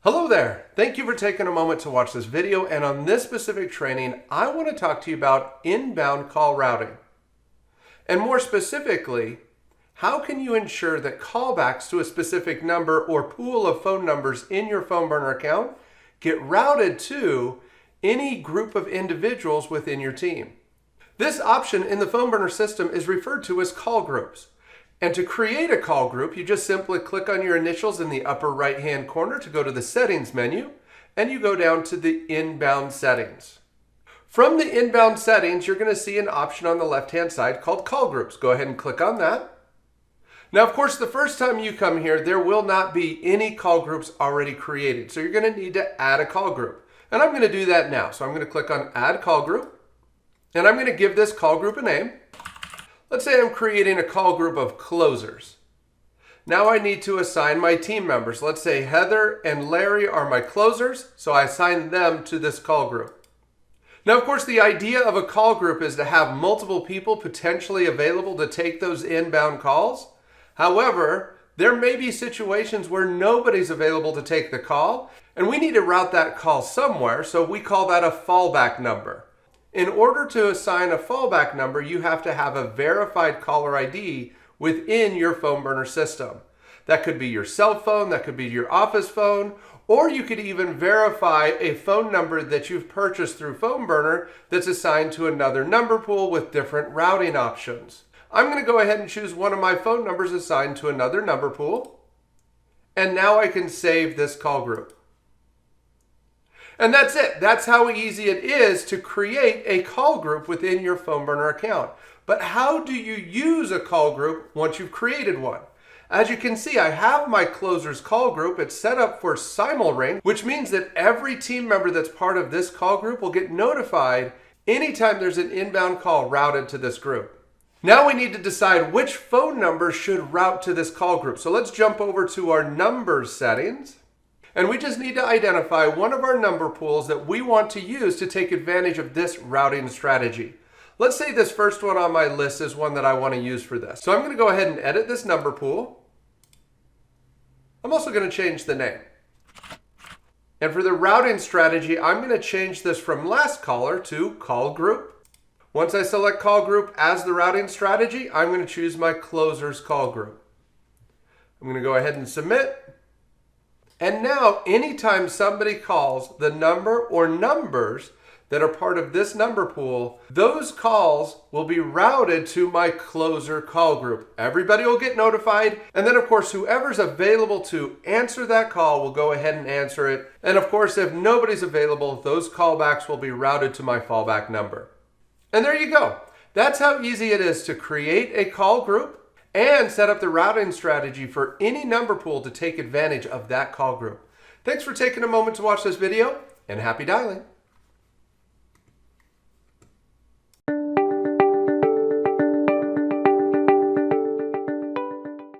Hello there. Thank you for taking a moment to watch this video, and on this specific training, I want to talk to you about inbound call routing. And more specifically, how can you ensure that callbacks to a specific number or pool of phone numbers in your PhoneBurner account get routed to any group of individuals within your team? This option in the PhoneBurner system is referred to as call groups. And to create a call group, you just simply click on your initials in the upper right-hand corner to go to the settings menu, and you go down to the inbound settings. From the inbound settings, you're going to see an option on the left-hand side called call groups. Go ahead and click on that. Now, of course, the first time you come here, there will not be any call groups already created. So you're going to need to add a call group. And I'm going to do that now. So I'm going to click on Add Call Group, and I'm going to give this call group a name. Let's say I'm creating a call group of closers. Now I need to assign my team members. Let's say Heather and Larry are my closers, so I assign them to this call group. Now, of course, the idea of a call group is to have multiple people potentially available to take those inbound calls. However, there may be situations where nobody's available to take the call, and we need to route that call somewhere, so we call that a fallback number. In order to assign a fallback number, you have to have a verified caller ID within your PhoneBurner system. That could be your cell phone, that could be your office phone, or you could even verify a phone number that you've purchased through PhoneBurner that's assigned to another number pool with different routing options. I'm going to go ahead and choose one of my phone numbers assigned to another number pool, and now I can save this call group. And that's it. That's how easy it is to create a call group within your PhoneBurner account. But how do you use a call group once you've created one? As you can see, I have my closers call group. It's set up for simul ring, which means that every team member that's part of this call group will get notified anytime there's an inbound call routed to this group. Now we need to decide which phone number should route to this call group. So let's jump over to our numbers settings. And we just need to identify one of our number pools that we want to use to take advantage of this routing strategy. Let's say this first one on my list is one that I want to use for this. So I'm going to go ahead and edit this number pool. I'm also going to change the name. And for the routing strategy, I'm going to change this from last caller to call group. Once I select call group as the routing strategy, I'm going to choose my closers call group. I'm going to go ahead and submit. And now, anytime somebody calls the number or numbers that are part of this number pool, those calls will be routed to my closer call group. Everybody will get notified. And then, of course, whoever's available to answer that call will go ahead and answer it. And of course, if nobody's available, those callbacks will be routed to my fallback number. And there you go. That's how easy it is to create a call group and set up the routing strategy for any number pool to take advantage of that call group. Thanks for taking a moment to watch this video, and happy dialing.